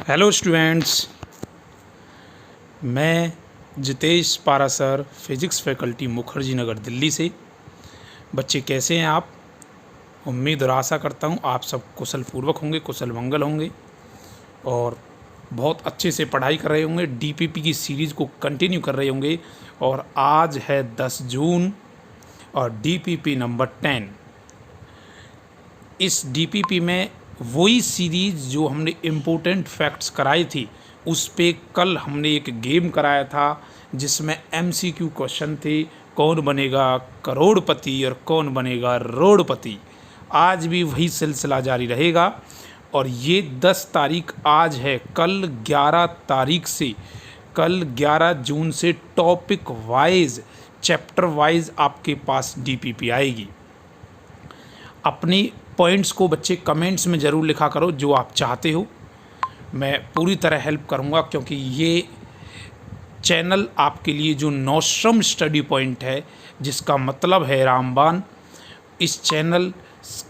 Hello students, मैं Jitesh Parashar physics faculty Mukherjee Nagar Delhi से। बच्चे कैसे हैं आप? उम्मीद और आशा करता हूँ आप सब कुशल पूर्वक होंगे, कुशल मंगल होंगे और बहुत अच्छे से पढ़ाई कर रहे होंगे। डीपीपी की सीरीज़ को कंटिन्यू कर रहे होंगे और आज है 10 जून और डीपीपी नंबर 10। इस डीपीपी में वही सीरीज़ जो हमने इम्पोर्टेंट फैक्ट्स कराई थी, उस पे कल हमने एक गेम कराया था जिसमें एमसीक्यू क्वेश्चन थे, कौन बनेगा करोड़पति और कौन बनेगा रोड़पति। आज भी वही सिलसिला जारी रहेगा और ये 10 तारीख आज है। कल 11 तारीख से, कल 11 जून से टॉपिक वाइज, चैप्टर वाइज आपके पास डीपीपी आएगी। अपनी पॉइंट्स को बच्चे कमेंट्स में ज़रूर लिखा करो जो आप चाहते हो। मैं पूरी तरह हेल्प करूंगा क्योंकि ये चैनल आपके लिए जो नौश्रम स्टडी पॉइंट है, जिसका मतलब है रामबाण, इस चैनल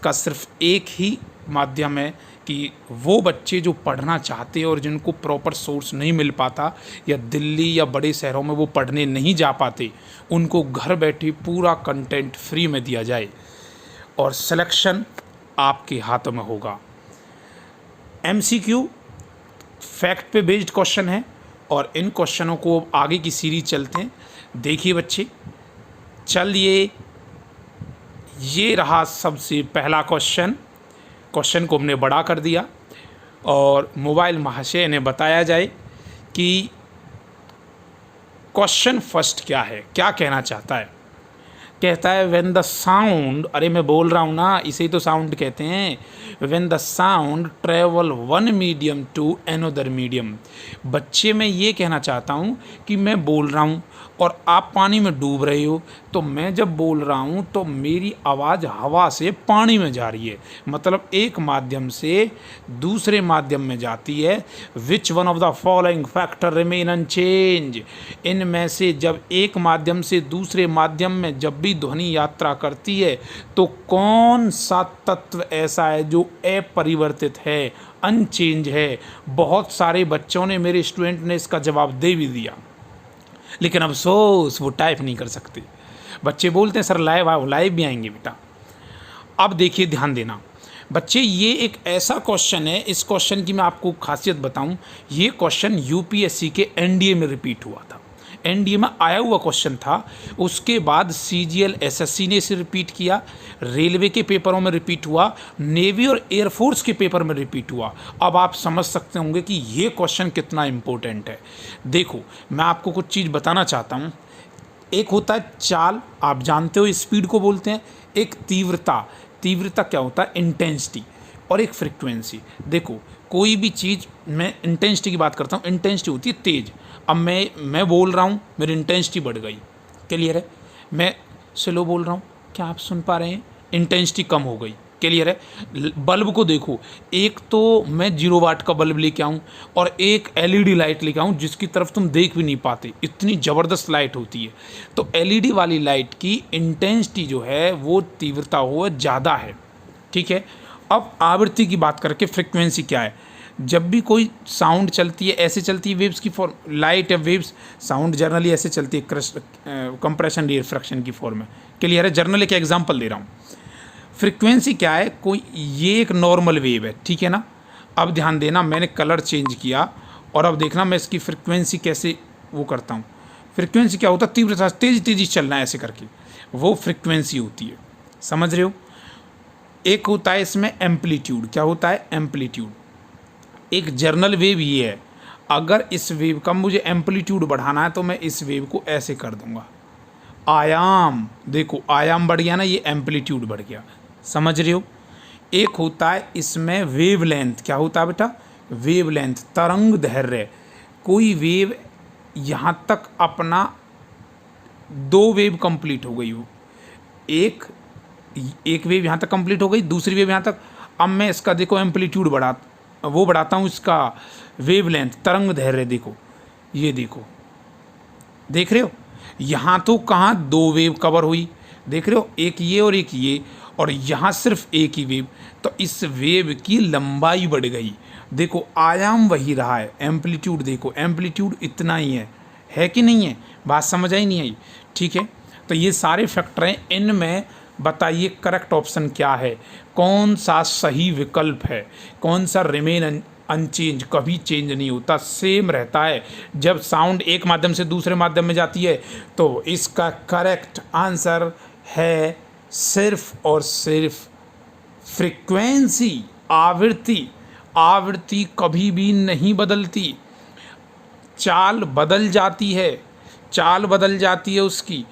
का सिर्फ एक ही माध्यम है कि वो बच्चे जो पढ़ना चाहते हैं और जिनको प्रॉपर सोर्स नहीं मिल पाता या दिल्ली या बड़े शहरों में वो पढ़ने नहीं जा पाते, उनको घर बैठे पूरा कंटेंट फ्री में दिया जाए और सिलेक्शन आपके हाथों में होगा। एमसीक्यू फैक्ट पे बेस्ड क्वेश्चन है और इन क्वेश्चनों को आगे की सीरीज चलते हैं। देखिए बच्चे, चलिए ये रहा सबसे पहला क्वेश्चन को हमने बड़ा कर दिया और मोबाइल महाशय ने बताया जाए कि क्वेश्चन फर्स्ट क्या है, क्या कहना चाहता है। कहता है व्हेन द साउंड, अरे मैं बोल रहा हूँ ना, इसे तो साउंड कहते हैं। When the sound travel one medium to another medium. बच्चे मैं ये कहना चाहता हूँ कि मैं बोल रहा हूँ और आप पानी में डूब रहे हो, तो मैं जब बोल रहा हूँ तो मेरी आवाज़ हवा से पानी में जा रही है, मतलब एक माध्यम से दूसरे माध्यम में जाती है। Which one of the following factor remain unchange. इनमें से जब एक माध्यम से दूसरे माध्यम में जब भी ध्वनि यात्रा करती है तो कौन सा तत्व ऐसा है जो अपरिवर्तित है, अनचेंज है। बहुत सारे बच्चों ने, मेरे स्टूडेंट ने इसका जवाब दे भी दिया, लेकिन अफसोस वो टाइप नहीं कर सकते। बच्चे बोलते हैं सर लाइव भी आएंगे बेटा। अब देखिए, ध्यान देना बच्चे, ये एक ऐसा क्वेश्चन है, इस क्वेश्चन की मैं आपको खासियत बताऊं। ये क्वेश्चन यूपीएससी के एनडीए में रिपीट हुआ था, एनडीए में आया हुआ क्वेश्चन था। उसके बाद सीजीएल एसएससी ने इसे रिपीट किया, रेलवे के पेपरों में रिपीट हुआ, नेवी और एयरफोर्स के पेपर में रिपीट हुआ। अब आप समझ सकते होंगे कि ये क्वेश्चन कितना इम्पोर्टेंट है। देखो, मैं आपको कुछ चीज़ बताना चाहता हूँ। एक होता है चाल, आप जानते हो स्पीड को बोलते हैं। एक तीव्रता, तीव्रता क्या होता है, इंटेंसिटी। और एक फ्रिक्वेंसी। देखो, कोई भी चीज़, मैं इंटेंसिटी की बात करता हूँ, इंटेंसिटी होती है तेज। अब मैं बोल रहा हूँ, मेरी इंटेंसिटी बढ़ गई, क्लियर है। मैं स्लो बोल रहा हूँ, क्या आप सुन पा रहे हैं, इंटेंसिटी कम हो गई, क्लियर है। बल्ब को देखो, एक तो मैं 0 वाट का बल्ब लेके आऊँ और एक एलईडी लाइट लेके आऊँ जिसकी तरफ तुम देख भी नहीं पाते, इतनी ज़बरदस्त लाइट होती है। तो एलईडी वाली लाइट की इंटेंसिटी जो है वो तीव्रता हो ज़्यादा है, ठीक है। अब आवृत्ति की बात करके फ्रिक्वेंसी क्या है। जब भी कोई साउंड चलती है, ऐसे चलती है वेव्स की फॉर्म, लाइट या वेव्स, साउंड जनरली ऐसे चलती है, कंप्रेशन रिफ्रैक्शन की फॉर्म में, क्लियर है। जर्नल एक एग्जांपल दे रहा हूँ। फ्रिक्वेंसी क्या है, कोई ये एक नॉर्मल वेव है, ठीक है ना। अब ध्यान देना, मैंने कलर चेंज किया और अब देखना मैं इसकी फ्रिक्वेंसी कैसे वो करता हूँ। फ्रिक्वेंसी क्या होता है, तीव्रता, तेजी चलना है ऐसे करके, वो फ्रिक्वेंसी होती है, समझ रहे हो। एक होता है इसमें एम्पलीट्यूड, क्या होता है, एम्पलीट्यूड। एक जर्नल वेव ये है, अगर इस वेव का मुझे एम्पलीट्यूड बढ़ाना है तो मैं इस वेव को ऐसे कर दूंगा। आयाम, देखो आयाम बढ़ गया ना, ये एम्पलीट्यूड बढ़ गया, समझ रहे हो। एक होता है इसमें वेवलेंथ, क्या होता है बेटा, वेवलेंथ, तरंग दैर्घ्य। कोई वेव यहाँ तक अपना 2 वेव कंप्लीट हो गई हो, एक वेव यहाँ तक कंप्लीट हो गई, दूसरी वेव यहाँ तक। अब मैं इसका देखो एम्पलीट्यूड बढ़ाता हूँ, इसका वेवलेंथ, तरंग दैर्घ्य, देखो ये देखो, देख रहे हो। यहाँ तो कहाँ 2 वेव कवर हुई, देख रहे हो, एक ये और एक ये, और यहाँ सिर्फ एक ही वेव, तो इस वेव की लंबाई बढ़ गई। देखो आयाम वही रहा है, एम्पलीट्यूड देखो, एम्पलीट्यूड इतना ही है कि नहीं है? बात समझ आई नहीं आई? ठीक है, तो ये सारे फैक्टर हैं। इनमें बताइए करेक्ट ऑप्शन क्या है, कौन सा सही विकल्प है, कौन सा रिमेन अनचेंज, कभी चेंज नहीं होता, सेम रहता है। जब साउंड एक माध्यम से दूसरे माध्यम में जाती है तो इसका करेक्ट आंसर है सिर्फ और सिर्फ फ्रीक्वेंसी, आवृत्ति। आवृत्ति कभी भी नहीं बदलती, चाल बदल जाती है, चाल बदल जाती है, उसकी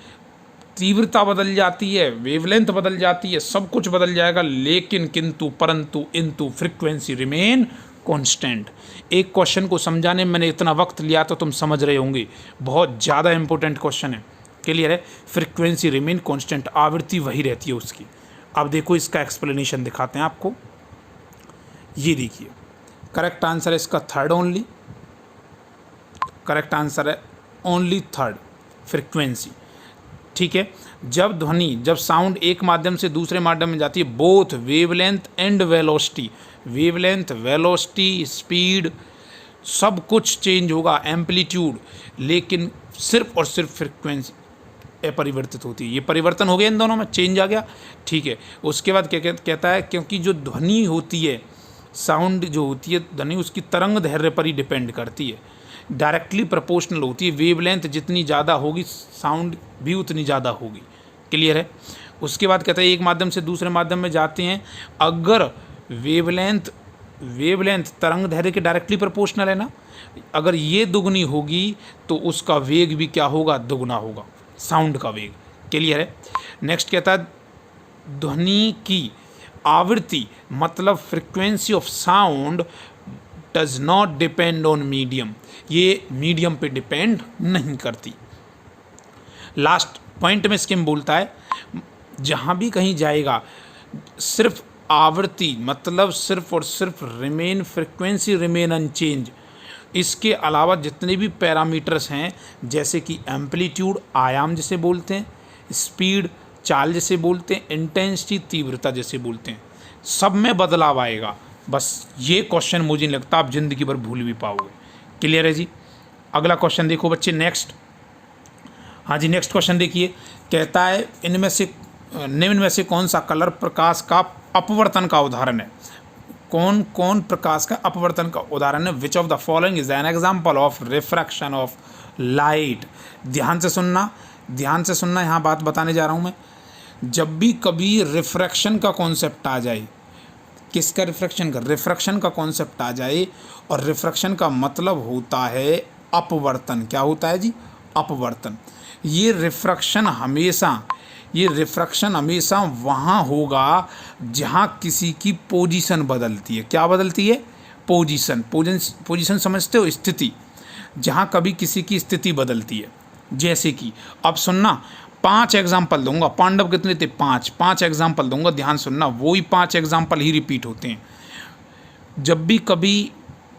तीव्रता बदल जाती है, वेवलेंथ बदल जाती है, सब कुछ बदल जाएगा, लेकिन किंतु परंतु इंतु फ्रीक्वेंसी रिमेन कांस्टेंट। एक क्वेश्चन को समझाने में मैंने इतना वक्त लिया तो तुम समझ रहे होंगे, बहुत ज़्यादा इंपॉर्टेंट क्वेश्चन है। क्लियर है? फ्रीक्वेंसी रिमेन कांस्टेंट, आवृत्ति वही रहती है उसकी। अब देखो इसका एक्सप्लेनेशन दिखाते हैं आपको। ये देखिए करेक्ट आंसर है इसका थर्ड ओनली, करेक्ट आंसर है ओनली थर्ड, फ्रीक्वेंसी। ठीक है, जब ध्वनि, जब साउंड एक माध्यम से दूसरे माध्यम में जाती है, both wavelength and velocity, wavelength, velocity, speed, सब कुछ चेंज होगा, एम्पलीट्यूड, लेकिन सिर्फ और सिर्फ फ्रीक्वेंसी अपरिवर्तित होती है। ये परिवर्तन हो गया इन दोनों में, चेंज आ गया। ठीक है, उसके बाद क्या कहता है, क्योंकि जो ध्वनि होती है, साउंड जो होती है ध्वनि, उसकी तरंग दैर्ध्य पर ही डिपेंड करती है, डायरेक्टली प्रोपोर्शनल होती है। वेवलेंथ जितनी ज़्यादा होगी साउंड भी उतनी ज़्यादा होगी। क्लियर है? उसके बाद कहता है एक माध्यम से दूसरे माध्यम में जाते हैं, अगर वेवलेंथ तरंग दैर्ध्य के डायरेक्टली प्रोपोर्शनल है ना, अगर ये दुगनी होगी तो उसका वेग भी क्या होगा? दुगना होगा, साउंड का वेग। क्लियर है? नेक्स्ट कहता है ध्वनि की आवृत्ति, मतलब frequency of sound does not depend on medium, ये मीडियम पे डिपेंड नहीं करती। लास्ट पॉइंट में स्किम बोलता है जहाँ भी कहीं जाएगा सिर्फ आवृत्ति, मतलब सिर्फ और सिर्फ रिमेन, फ्रीक्वेंसी रिमेन अनचेंज। इसके अलावा जितने भी पैरामीटर्स हैं, जैसे कि एम्पलीट्यूड, आयाम जिसे बोलते हैं, स्पीड, चाल जिसे बोलते हैं, इंटेंसिटी, तीव्रता जिसे बोलते हैं, सब में बदलाव आएगा। बस ये क्वेश्चन मुझे नहीं लगता आप जिंदगी भर भूल भी पाओगे। क्लियर है जी? अगला क्वेश्चन देखो बच्चे, नेक्स्ट। हाँ जी, नेक्स्ट क्वेश्चन देखिए, कहता है इनमें से निम्न में से कौन सा कलर प्रकाश का अपवर्तन का उदाहरण है? कौन कौन प्रकाश का अपवर्तन का उदाहरण है? Which of the following is an example of refraction of light? ध्यान से सुनना, ध्यान से सुनना, यहाँ बात बताने जा रहा हूँ मैं। जब भी कभी रिफ्रैक्शन का कॉन्सेप्ट आ जाए, किसका रिफ्रैक्शन का? रिफ्रैक्शन का कॉन्सेप्ट आ जाए, और रिफ्रैक्शन का मतलब होता है अपवर्तन। क्या होता है जी? अपवर्तन। ये रिफ्रैक्शन हमेशा वहाँ होगा जहाँ किसी की पोजीशन बदलती है। क्या बदलती है? पोजीशन समझते हो? स्थिति, जहाँ कभी किसी की स्थिति बदलती है। जैसे कि अब सुनना, 5 एग्जाम्पल दूंगा। पांडव कितने थे? 5 एग्जाम्पल दूंगा, ध्यान सुनना, वही 5 एग्जाम्पल ही रिपीट होते हैं। जब भी कभी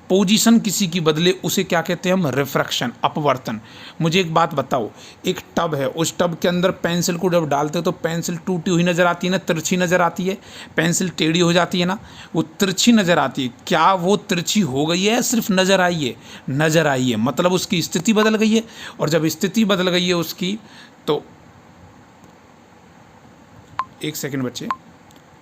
पोजीशन किसी की बदले उसे क्या कहते हैं हम? रिफ्रैक्शन, अपवर्तन। मुझे एक बात बताओ, एक टब है, उस टब के अंदर पेंसिल को जब डालते हो तो पेंसिल टूटी हुई नज़र आती है ना, तिरछी नज़र आती है, पेंसिल टेढ़ी हो जाती है ना, वो तिरछी नज़र आती है। क्या वो तिरछी हो गई है या सिर्फ नज़र आई है? नज़र आई है, मतलब उसकी स्थिति बदल गई है। और जब स्थिति बदल गई है उसकी, तो एक सेकेंड बच्चे,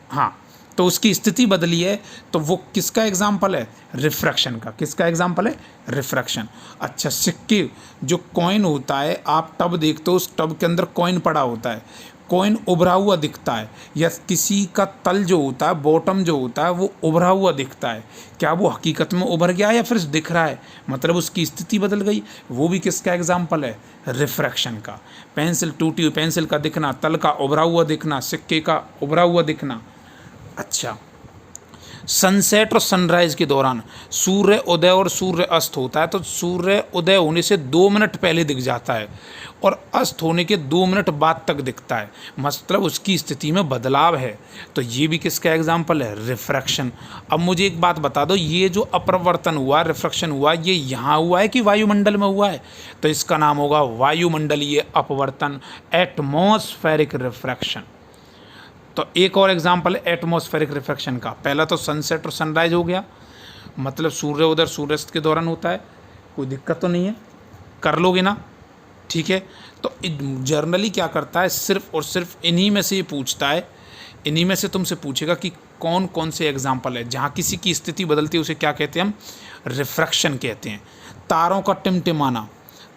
हाँ, तो उसकी स्थिति बदली है, तो वो किसका एग्जाम्पल है? रिफ्रैक्शन का। किसका एग्जाम्पल है? रिफ्रैक्शन। अच्छा, सिक्के, जो कॉइन होता है, आप टब देखते हो, उस टब के अंदर कॉइन पड़ा होता है, कॉइन उभरा हुआ दिखता है, या किसी का तल जो होता है, बॉटम जो होता है, वो उभरा हुआ दिखता है। क्या वो हकीकत में उभर गया या फिर दिख रहा है? मतलब उसकी स्थिति बदल गई। वो भी किसका एग्जाम्पल है? रिफ्रैक्शन का। पेंसिल टूटी हुई पेंसिल का दिखना, तल का उभरा हुआ दिखना, सिक्के का उभरा हुआ दिखना। अच्छा, सनसेट और सनराइज के दौरान सूर्य उदय और सूर्य अस्त होता है, तो सूर्य उदय होने से 2 मिनट पहले दिख जाता है और अस्त होने के 2 मिनट बाद तक दिखता है, मतलब उसकी स्थिति में बदलाव है। तो ये भी किसका एग्जाम्पल है? रिफ्रैक्शन। अब मुझे एक बात बता दो, ये जो अपवर्तन हुआ, रिफ्रैक्शन हुआ, ये यहाँ हुआ है कि वायुमंडल में हुआ है? तो इसका नाम होगा वायुमंडलीय अपवर्तन, एटमॉस्फेरिक रिफ्रैक्शन। तो एक और एग्जांपल है एटमॉस्फेरिक रिफ्रैक्शन का। पहला तो सनसेट और सनराइज हो गया, मतलब सूर्य उदय सूर्यास्त के दौरान होता है, कोई दिक्कत तो नहीं है, कर लोगे ना, ठीक है। तो जर्नली क्या करता है, सिर्फ और सिर्फ इन्हीं में से ये पूछता है, इन्हीं में से तुमसे पूछेगा कि कौन कौन से एग्जाम्पल है जहाँ किसी की स्थिति बदलती है, उसे क्या कहते हैं हम, रिफ्रैक्शन कहते हैं। तारों का टिमटिमाना,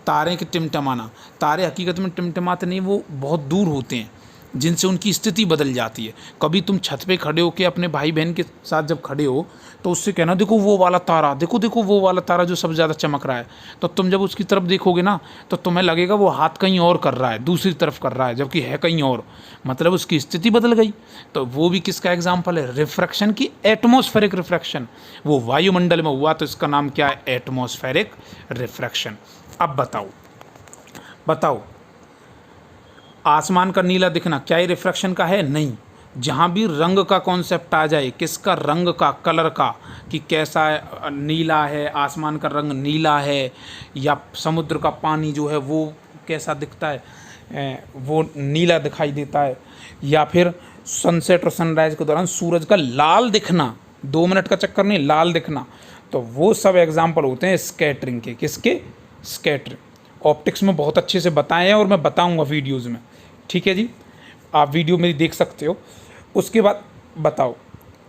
तारे के टिमटिमाना, तारे हकीकत में टिमटिमाते नहीं, वो बहुत दूर होते हैं जिनसे उनकी स्थिति बदल जाती है। कभी तुम छत पे खड़े हो के अपने भाई बहन के साथ जब खड़े हो तो उससे कहना देखो वो वाला तारा, देखो देखो वो वाला तारा जो सबसे ज़्यादा चमक रहा है, तो तुम जब उसकी तरफ देखोगे ना तो तुम्हें लगेगा वो हाथ कहीं और कर रहा है, दूसरी तरफ कर रहा है, जबकि है कहीं और, मतलब उसकी स्थिति बदल गई। तो वो भी किसका एग्जाम्पल है, रिफ्रैक्शन की, एटमॉस्फेरिक रिफ्रैक्शन। वो वायुमंडल में हुआ तो इसका नाम क्या है, एटमॉस्फेरिक रिफ्रैक्शन। अब बताओ बताओ, आसमान का नीला दिखना क्या ये रिफ्रैक्शन का है, नहीं। जहाँ भी रंग का कॉन्सेप्ट आ जाए, किसका, रंग का, कलर का, कि कैसा है, नीला है, आसमान का रंग नीला है, या समुद्र का पानी जो है वो कैसा दिखता है, वो नीला दिखाई देता है, या फिर सनसेट और सनराइज के दौरान सूरज का लाल दिखना, 2 मिनट का चक्कर नहीं, लाल दिखना, तो वो सब एग्जाम्पल होते हैं स्कैटरिंग के। किसके, स्कैटरिंग। ऑप्टिक्स में बहुत अच्छे से बताए हैं और मैं बताऊंगा वीडियोज़ में, ठीक है जी, आप वीडियो मेरी देख सकते हो। उसके बाद बताओ,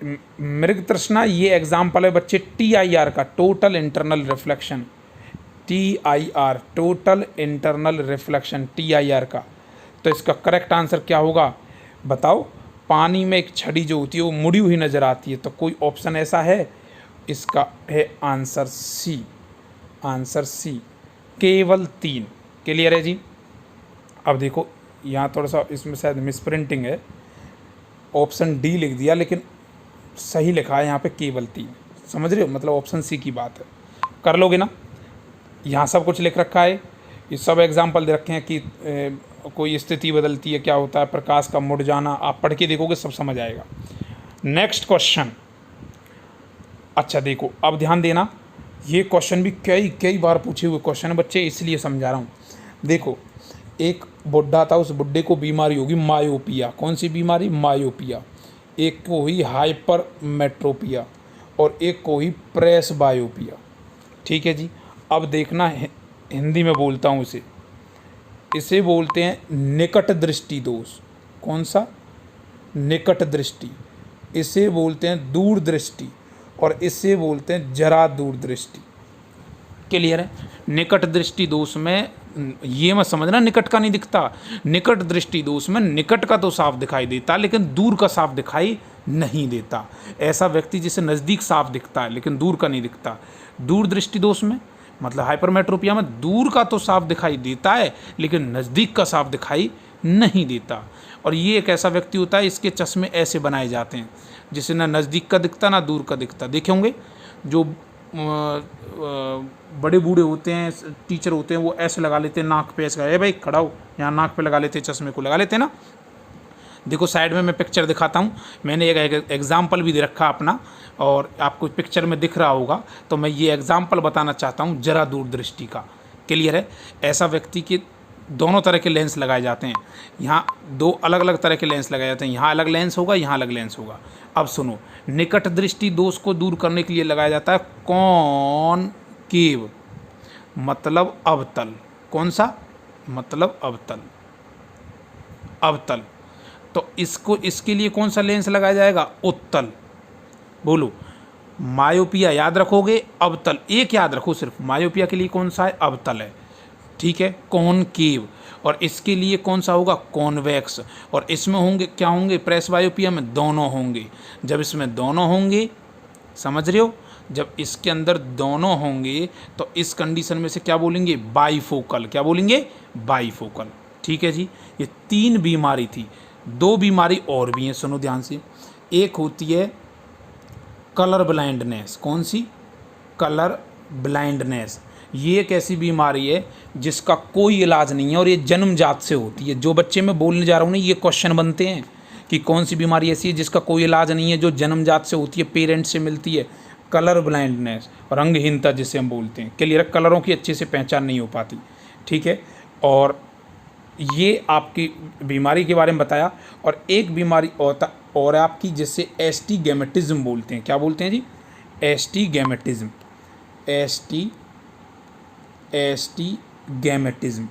मृग तृष्णा, ये एग्जाम्पल है बच्चे TIR का, total internal reflection, TIR, total internal reflection, TIR का। तो इसका करेक्ट आंसर क्या होगा बताओ। पानी में एक छड़ी जो होती है वो मुड़ी हुई नज़र आती है, तो कोई ऑप्शन ऐसा है, इसका है आंसर सी, आंसर सी, केवल 3। क्लियर है जी। अब देखो यहाँ थोड़ा सा इसमें शायद मिसप्रिंटिंग है, ऑप्शन डी लिख दिया लेकिन सही लिखा है यहाँ पे केवल 3, समझ रहे हो, मतलब ऑप्शन सी की बात है। कर लोगे ना, यहाँ सब कुछ लिख रखा है, ये सब एग्जाम्पल दे रखे हैं कि कोई स्थिति बदलती है, क्या होता है, प्रकाश का मुड़ जाना, आप पढ़ के देखोगे सब समझ आएगा। नेक्स्ट क्वेश्चन, अच्छा देखो अब ध्यान देना, ये क्वेश्चन भी कई बार पूछे हुए क्वेश्चन है बच्चे, इसलिए समझा रहा हूँ। देखो एक बुढ़ा था, उस बुढ़े को बीमारी होगी मायोपिया, कौन सी बीमारी, मायोपिया। एक को हुई हाइपर मेट्रोपिया और एक को हुई प्रेस बायोपिया, ठीक है जी। अब देखना हिंदी में बोलता हूँ इसे बोलते हैं निकट दृष्टि दोष। कौन सा, निकट दृष्टि। इसे बोलते हैं दूर दृष्टि और इसे बोलते हैं जरा दूर दृष्टि। क्लियर है। निकट दृष्टि दोष में ये मत समझना निकट का नहीं दिखता, निकट दृष्टि दोष में निकट का तो साफ दिखाई देता लेकिन दूर का साफ दिखाई नहीं देता। ऐसा व्यक्ति जिसे नज़दीक साफ दिखता है लेकिन दूर का नहीं दिखता। दूर दृष्टि दोष में मतलब हाइपरमेट्रोपिया में दूर का तो साफ दिखाई देता है लेकिन नज़दीक का साफ दिखाई नहीं देता। और ये एक ऐसा व्यक्ति होता है, इसके चश्मे ऐसे बनाए जाते हैं जिसे ना नज़दीक का दिखता ना दूर का दिखता। देखे होंगे जो बड़े बूढ़े होते हैं, टीचर होते हैं, वो ऐसे लगा लेते हैं नाक पे, ऐसे भाई खड़ा हो, यहाँ नाक पे लगा लेते हैं, चश्मे को लगा लेते हैं ना। देखो साइड में मैं पिक्चर दिखाता हूँ, मैंने एक एग्जाम्पल भी दे रखा अपना और आपको पिक्चर में दिख रहा होगा, तो मैं ये एग्जाम्पल बताना चाहता हूँ जरा दूर दृष्टि का। क्लियर है। ऐसा व्यक्ति के दोनों तरह के लेंस लगाए जाते हैं, यहाँ 2 अलग अलग तरह के लेंस लगाए जाते हैं, यहाँ अलग लेंस होगा, यहाँ अलग लेंस होगा। अब सुनो, निकट दृष्टि दोष को दूर करने के लिए लगाया जाता है कॉनकेव, मतलब अवतल। कौन सा, मतलब अवतल, अवतल। तो इसके लिए कौन सा लेंस लगाया जाएगा, उत्तल। बोलो, मायोपिया याद रखोगे, अवतल एक याद रखो सिर्फ, मायोपिया के लिए कौन सा है, अवतल है, ठीक है, कॉनकेव। और इसके लिए कौन सा होगा, कॉन्वेक्स। और इसमें होंगे क्या होंगे, प्रेस बायोपिया में दोनों होंगे। जब इसमें दोनों होंगे, समझ रहे हो, जब इसके अंदर दोनों होंगे तो इस कंडीशन में से क्या बोलेंगे, बाईफोकल। क्या बोलेंगे, बाईफोकल। ठीक है जी। ये 3 बीमारी थी, 2 बीमारी और भी हैं, सुनो ध्यान से। एक होती है कलर ब्लाइंडनेस। कौन सी, कलर ब्लाइंडनेस। ये एक ऐसी बीमारी है जिसका कोई इलाज नहीं है और ये जन्मजात से होती है। जो बच्चे मैं बोलने जा रहा हूँ ना, ये क्वेश्चन बनते हैं कि कौन सी बीमारी ऐसी है जिसका कोई इलाज नहीं है, जो जन्मजात से होती है, पेरेंट्स से मिलती है। कलर ब्लाइंडनेस और रंगहीनता जिसे हम बोलते हैं। क्लियर, कलरों की अच्छे से पहचान नहीं हो पाती, ठीक है। और ये आपकी बीमारी के बारे में बताया। और एक बीमारी और आपकी जिससे एस्टी गैमेटिज्म बोलते हैं। क्या बोलते हैं जी? एस्टी गैमेटिज्म। एस्टी गैमेटिज्म।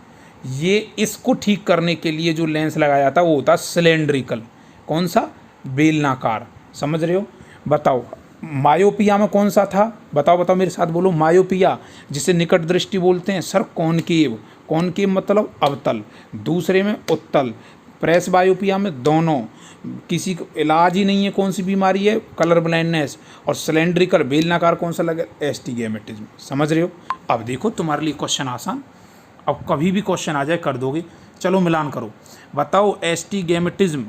ये इसको ठीक करने के लिए जो लेंस लगाया जाता है वो होता है सिलेंड्रिकल। कौन सा? बेलनाकार। समझ रहे हो? बताओ मायोपिया में कौन सा था? बताओ बताओ मेरे साथ बोलो। मायोपिया जिसे निकट दृष्टि बोलते हैं सर, कॉनकेव। कॉनकेव मतलब अवतल। दूसरे में उत्तल। प्रेस बायोपिया में दोनों। किसी को इलाज ही नहीं है। कौन सी बीमारी है? Colour blindness. और सिलेंड्रिकल बेलनाकार कौन सा लगे? एस्टिग्मेटिज्म। समझ रहे हो? अब देखो तुम्हारे लिए क्वेश्चन आसान। अब कभी भी क्वेश्चन आ जाए कर दोगे। चलो मिलान करो। बताओ एस्टिग्मेटिज्म,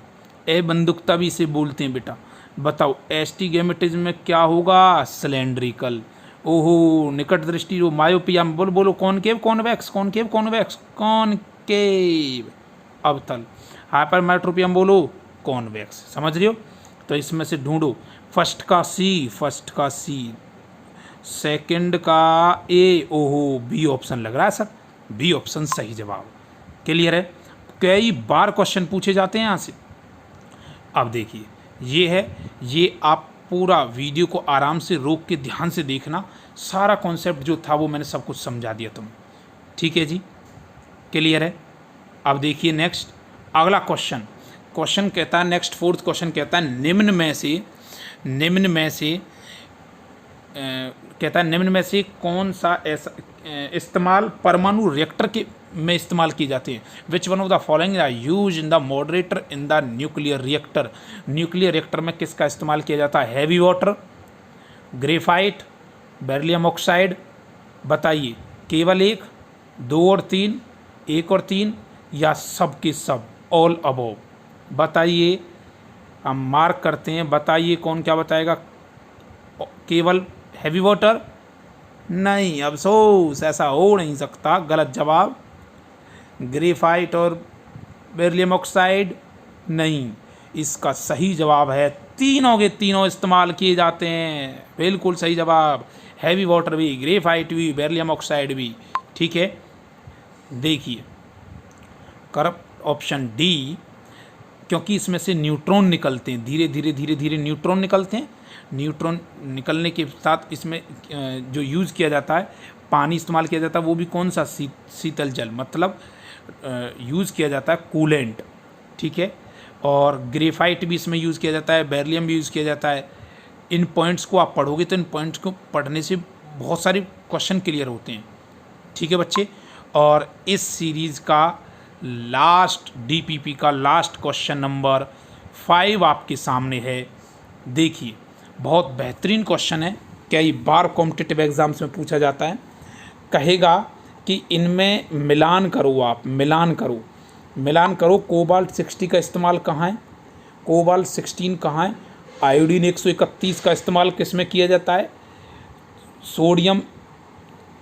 ए बंदुकता भी इसे बोलते हैं बेटा। बताओ एस्टिग्मेटिज्म में क्या होगा? सिलेंड्रिकल। ओहो, निकट दृष्टि जो मायोपिया में बोलो बोलो। Concave convex, concave convex, concave अवतल। हाइपरमेट्रोपियम बोलो कॉन्वेक्स। समझ रहे हो? तो इसमें से ढूंढो। फर्स्ट का सी, फर्स्ट का सी, सेकंड का ए। ओहो, बी ऑप्शन लग रहा है सर। बी ऑप्शन सही जवाब। क्लियर है? कई बार क्वेश्चन पूछे जाते हैं यहाँ से। अब देखिए ये है, ये आप पूरा वीडियो को आराम से रोक के ध्यान से देखना। सारा कॉन्सेप्ट जो था वो मैंने सब कुछ समझा दिया तुम्हें। ठीक है जी? क्लियर है? अब देखिए नेक्स्ट अगला क्वेश्चन। क्वेश्चन कहता है नेक्स्ट फोर्थ क्वेश्चन कहता है निम्न में से कौन सा ऐसा इस्तेमाल परमाणु रिएक्टर के में इस्तेमाल किए जाते हैं? Which one of the following are use in the moderator in the nuclear reactor? Nuclear reactor में किसका इस्तेमाल किया जाता है? Heavy water, graphite, beryllium oxide. बताइए केवल एक, दो और तीन, एक और तीन, या सब के सब, ऑल अबोव? बताइए, हम मार्क करते हैं। बताइए कौन क्या बताएगा? केवल हैवी वाटर? नहीं, अफसोस, ऐसा हो नहीं सकता। गलत जवाब। ग्रेफाइट और बेरिलियम ऑक्साइड? नहीं, इसका सही जवाब है तीनों के तीनों इस्तेमाल किए जाते हैं। बिल्कुल सही जवाब। हैवी वाटर भी, ग्रेफाइट भी, बेरिलियम ऑक्साइड भी। ठीक है? देखिए करेक्ट ऑप्शन डी, क्योंकि इसमें से न्यूट्रॉन निकलते हैं। धीरे धीरे न्यूट्रॉन निकलते हैं। न्यूट्रॉन निकलने के साथ इसमें जो यूज़ किया जाता है, पानी इस्तेमाल किया जाता है, वो भी कौन सा? शीतल जल, मतलब यूज़ किया जाता है कूलेंट। ठीक है? और ग्रेफाइट भी इसमें यूज़ किया जाता है, बेरिलियम भी यूज़ किया जाता है। इन पॉइंट्स को आप पढ़ोगे तो इन पॉइंट्स को पढ़ने से बहुत सारे क्वेश्चन क्लियर होते हैं। ठीक है बच्चे? और इस सीरीज़ का लास्ट डीपीपी का लास्ट क्वेश्चन नंबर 5 आपके सामने है। देखिए बहुत बेहतरीन क्वेश्चन है। कई बार कॉम्पिटिटिव एग्जाम्स में पूछा जाता है। कहेगा कि इनमें मिलान करो, आप मिलान करो। कोबाल्ट 60 का इस्तेमाल कहाँ है? कोबाल्ट 16 कहाँ है? आयोडीन 131 का इस्तेमाल किस में किया जाता है? सोडियम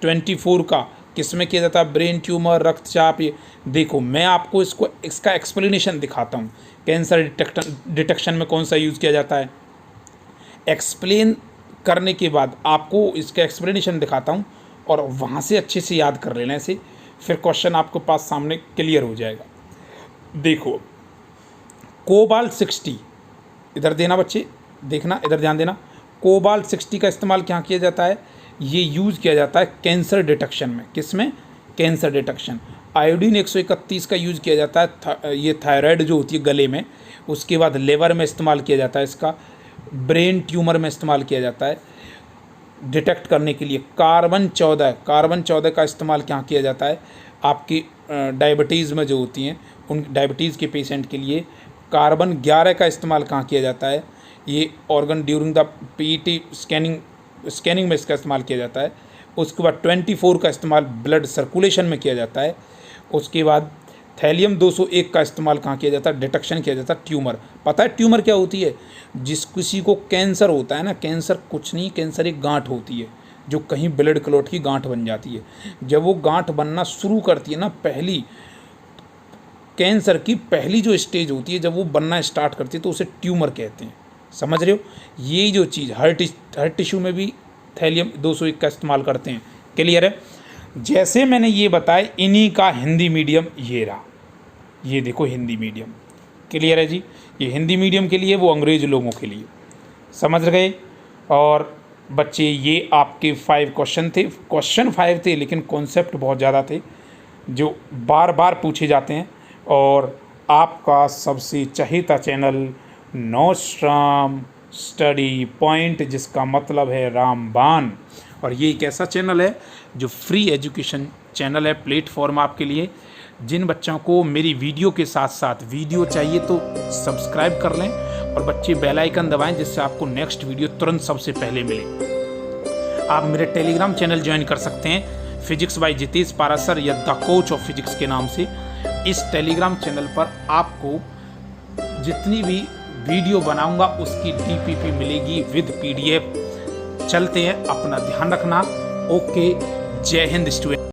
24 का किस में किया जाता है? ब्रेन ट्यूमर, रक्तचाप। ये देखो मैं आपको इसका एक्सप्लेनेशन दिखाता हूँ। कैंसर डिटेक्शन में कौन सा यूज़ किया जाता है? एक्सप्लेन करने के बाद आपको इसका एक्सप्लेनेशन दिखाता हूँ और वहाँ से अच्छे से याद कर लेना इसे, फिर क्वेश्चन आपके पास सामने क्लियर हो जाएगा। देखो कोबाल्ट 60, इधर देना बच्चे, देखना, इधर ध्यान देना। कोबाल्ट 60 का इस्तेमाल क्या किया जाता है? ये यूज़ किया जाता है कैंसर डिटेक्शन में। किस में? Cancer detection. आयोडीन 131 का यूज़ किया जाता है ये थायराइड जो होती है गले में, उसके बाद लिवर में इस्तेमाल किया जाता है इसका, ब्रेन ट्यूमर में इस्तेमाल किया जाता है डिटेक्ट करने के लिए। कार्बन 14 का इस्तेमाल क्या किया जाता है? आपकी डायबिटीज़ में जो होती हैं उन डायबिटीज़ के पेशेंट के लिए। कार्बन 11 का इस्तेमाल कहाँ किया जाता है? ये organ during the PET scanning में इसका इस्तेमाल किया जाता है। उसके बाद 24 का इस्तेमाल ब्लड सर्कुलेशन में किया जाता है। उसके बाद थैलियम 201 का इस्तेमाल कहाँ किया जाता है? डिटेक्शन किया जाता है ट्यूमर। पता है ट्यूमर क्या होती है? जिस किसी को कैंसर होता है ना, कैंसर कुछ नहीं, कैंसर एक गांठ होती है जो कहीं ब्लड क्लॉट की गांठ बन जाती है। जब वो गांठ बनना शुरू करती है ना, पहली कैंसर की पहली जो स्टेज होती है, जब वो बनना स्टार्ट करती है तो उसे ट्यूमर कहते हैं। समझ रहे हो? ये जो चीज़ हर टिश्यू में भी थैलियम 201 का इस्तेमाल करते हैं। क्लियर है? जैसे मैंने ये बताया, इन्हीं का हिंदी मीडियम ये रहा। ये देखो हिंदी मीडियम, क्लियर है जी। ये हिंदी मीडियम के लिए, वो अंग्रेज लोगों के लिए, समझ गए। और बच्चे ये आपके 5 क्वेश्चन थे, क्वेश्चन 5 थे लेकिन कॉन्सेप्ट बहुत ज़्यादा थे जो बार बार पूछे जाते हैं। और आपका सबसे चहेता चैनल नोस्ट्राम स्टडी पॉइंट, जिसका मतलब है रामबाण। और ये एक ऐसा चैनल है जो फ्री एजुकेशन चैनल है, प्लेटफॉर्म आपके लिए। जिन बच्चों को मेरी वीडियो के साथ साथ वीडियो चाहिए तो सब्सक्राइब कर लें और बच्चे बेल आइकन दबाएं, जिससे आपको नेक्स्ट वीडियो तुरंत सबसे पहले मिले। आप मेरे टेलीग्राम चैनल ज्वाइन कर सकते हैं, फिजिक्स बाय जितेश पारासर या द कोच ऑफ फिजिक्स के नाम से। इस टेलीग्राम चैनल पर आपको जितनी भी वीडियो बनाऊंगा उसकी DPP मिलेगी विद PDF। चलते हैं, अपना ध्यान रखना। ओके, जय हिंद स्टूडेंट।